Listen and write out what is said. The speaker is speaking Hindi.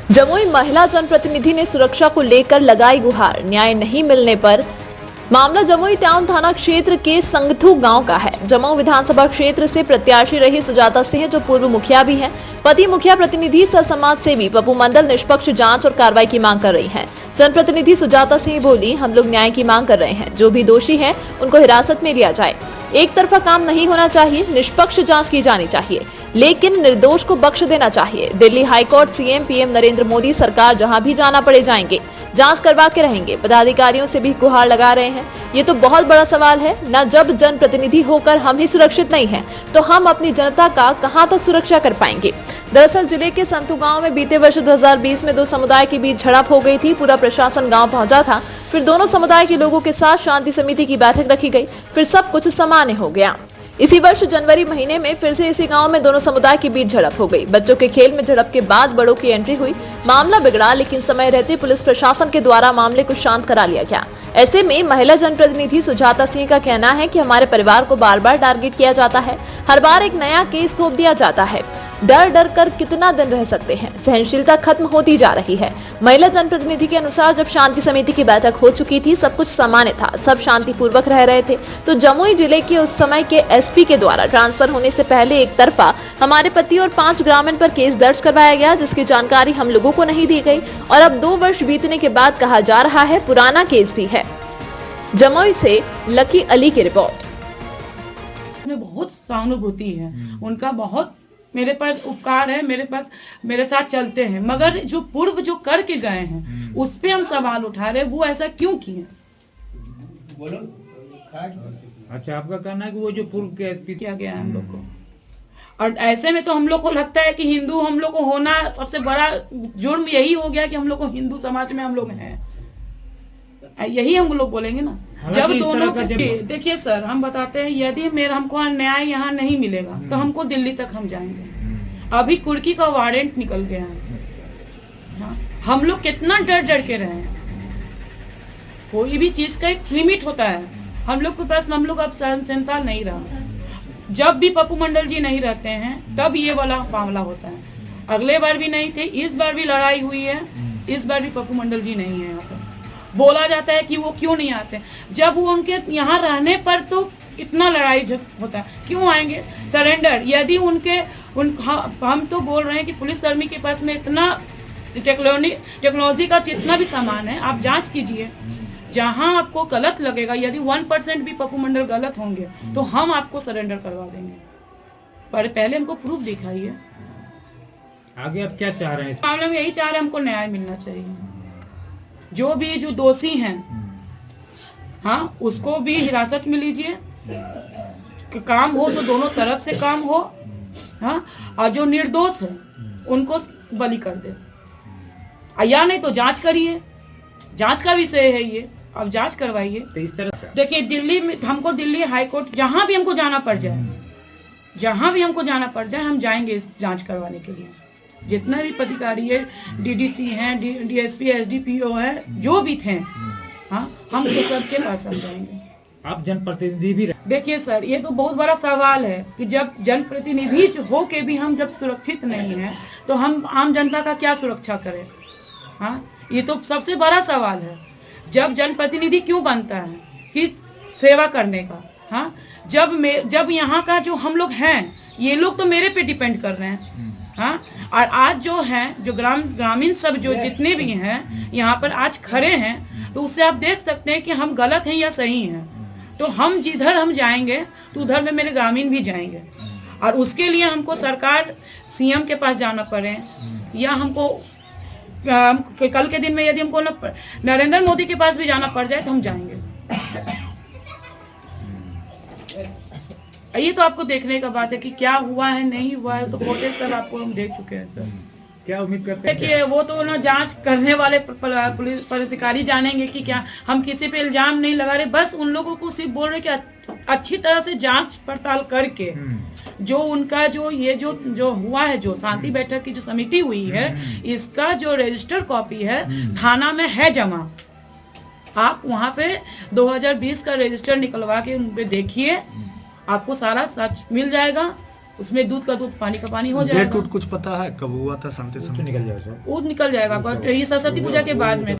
जमुई महिला जनप्रतिनिधि ने सुरक्षा को लेकर लगाई गुहार। न्याय नहीं मिलने पर मामला जमुई टाउन थाना क्षेत्र के संगथू गांव का है। जमुई विधानसभा क्षेत्र से प्रत्याशी रही सुजाता सिंह, जो पूर्व मुखिया भी हैं, पति मुखिया प्रतिनिधि सह समाज सेवी पप्पू मंडल निष्पक्ष जांच और कार्रवाई की मांग कर रही हैं। जनप्रतिनिधि सुजाता सिंह बोली, हम लोग न्याय की मांग कर रहे हैं। जो भी दोषी हैं उनको हिरासत में लिया जाए। एक तरफा काम नहीं होना चाहिए, निष्पक्ष जांच की जानी चाहिए, लेकिन निर्दोष को बख्श देना चाहिए। Delhi high court, CM PM Narendra Modi सरकार जहां भी जाना पड़े जाएंगे, जांच करवा के रहेंगे। पदाधिकारियों से भी गुहार लगा रहे हैं। ये तो बहुत बड़ा सवाल है ना, जब जनप्रतिनिधि होकर हम ही सुरक्षित नहीं हैं, तो हम अपनी जनता का कहां तक सुरक्षा कर पाएंगे। दरअसल जिले के संतू गांव में बीते वर्ष 2020 में दो समुदाय के बीच झड़प हो गई थी। पूरा प्रशासन गांव पहुंचा था। फिर दोनों समुदाय के लोगों के साथ शांति समिति की बैठक रखी गई। फिर सब कुछ सामान्य हो गया। इसी वर्ष जनवरी महीने में फिर से इसी गांव में दोनों समुदाय के बीच झड़प हो गई। बच्चों के खेल में झड़प के बाद बड़ों की एंट्री हुई। मामला बिगड़ा, लेकिन समय रहते पुलिस प्रशासन के द्वारा मामले को शांत करा लिया गया। ऐसे में महिला जनप्रतिनिधि सुजाता सिंह का कहना है कि हमारे परिवार को बार बार टारगेट किया जाता है। हर बार एक नया केस थोप दिया जाता है। डर डर कर कितना दिन रह सकते हैं। सहनशीलता खत्म होती जा रही है। महिला जनप्रतिनिधि के अनुसार जब शांति समिति की बैठक हो चुकी थी, सब कुछ सामान्य था, सब शांतिपूर्वक रह रहे थे, तो जमुई जिले के उस समय के एसपी के द्वारा ट्रांसफर होने से पहले एक तरफा हमारे पति और 5 ग्रामीण पर केस दर्ज करवाया गया, जिसकी जानकारी हम लोगों को नहीं दी गई। और अब 2 वर्ष बीतने के बाद कहा जा रहा है पुराना केस भी है। जमुई से लकी अली की रिपोर्ट। बहुत सहानुभूति है उनका, बहुत मेरे पास उपकार है, मेरे साथ चलते हैं, मगर जो पूर्व जो करके गए हैं उस पे हम सवाल उठा रहे हैं, वो ऐसा क्यों किए। बोलो। अच्छा, आपका कहना है कि वो जो पूर्व के एसपी किया गया है हम लोग को, और ऐसे में तो हम लोग को लगता है कि हिंदू हम लोग को होना सबसे बड़ा जुर्म यही हो गया कि हम लोग को हिंदू समाज में हम लोग हैं, यही हम लोग बोलेंगे ना। जब दोनों देखिए सर, हम बताते हैं, यदि हमको न्याय यहाँ नहीं मिलेगा तो हमको दिल्ली तक हम जाएंगे। अभी कुर्की का वारंट निकल गया है। हाँ, हम लोग कितना डर डर के रहे हैं। कोई भी चीज का एक लिमिट होता है। हम लोग के पास हम लोग अब सहनशीलता नहीं रहा। जब भी पप्पू मंडल जी नहीं रहते हैं तब ये वाला मामला होता है। अगले बार भी नहीं थे, इस बार भी लड़ाई हुई है, इस बार भी पप्पू मंडल जी नहीं है यहाँ पर। बोला जाता है कि वो क्यों नहीं आते, जब वो उनके यहाँ रहने पर तो इतना लड़ाई होता है, क्यों आएंगे। सरेंडर यदि हम तो बोल रहे हैं कि पुलिसकर्मी के पास में इतना टेक्नोलॉजी का जितना भी सामान है, आप जांच कीजिए। जहां आपको गलत लगेगा, यदि 1% भी पप्पू मंडल गलत होंगे तो हम आपको सरेंडर करवा देंगे, पर पहले हमको प्रूफ दिखाइए। आगे आप क्या चाह रहे हैं इस मामले में? यही चाह रहे हैं, हमको न्याय मिलना चाहिए। जो दोषी हैं, हाँ, उसको भी हिरासत में लीजिए। काम हो तो दोनों तरफ से काम हो, हाँ, और जो निर्दोष है उनको बलि कर दे, या नहीं तो जांच करिए। जांच का विषय है ये, अब जांच करवाइए। तो इस तरह देखिए, दिल्ली में हमको, दिल्ली हाईकोर्ट, जहां भी हमको जाना पड़ जाए, हम जाएंगे इस जांच करवाने के लिए। जितना भी पदाधिकारी है, डीडीसी हैं, डीएसपी, एसडीपीओ है, जो भी थे, हाँ, हम तो सबके पास समझाएंगे। आप जनप्रतिनिधि भी देखिए सर, ये तो बहुत बड़ा सवाल है कि जब जनप्रतिनिधि हो के भी हम जब सुरक्षित नहीं है तो हम आम जनता का क्या सुरक्षा करें। हाँ, ये तो सबसे बड़ा सवाल है। जब जनप्रतिनिधि क्यों बनता है कि सेवा करने का। हाँ, जब यहाँ का जो हम लोग हैं, ये लोग तो मेरे पे डिपेंड कर रहे हैं। हाँ, और आज जो हैं, जो ग्रामीण सब जो जितने भी हैं यहाँ पर आज खड़े हैं, तो उससे आप देख सकते हैं कि हम गलत हैं या सही हैं। तो हम जिधर हम जाएंगे तो उधर में मेरे ग्रामीण भी जाएंगे, और उसके लिए हमको सरकार, सीएम के पास जाना पड़े, या हमको कल के दिन में यदि हमको नरेंद्र मोदी के पास भी जाना पड़ जाए तो हम जाएंगे। ये तो आपको देखने का बात है कि क्या हुआ है, नहीं हुआ है, तो फोटेज सब आपको हम देख चुके हैं सर। क्या उम्मीद करते हैं? देखिए, वो तो ना जांच करने वाले पुलिस पदाधिकारी जानेंगे कि क्या। हम किसी पे इल्जाम नहीं लगा रहे, बस उन लोगों को सिर्फ बोल रहे कि अच्छी तरह से जांच पड़ताल करके जो उनका जो हुआ है, जो शांति बैठक की जो समिति हुई है, इसका जो रजिस्टर कॉपी है थाना में है जमा। आप वहाँ पे 2020 का रजिस्टर निकलवा के उन पे देखिए, आपको सारा सच मिल जाएगा। उसमें दूध का दूध, पानी का पानी हो डेट जाएगा। उट कुछ पता है कब हुआ था शांति तो समय? निकल जाएगा सब। वो निकल जाएगा, बट ये सरस्वती पूजा के बाद में।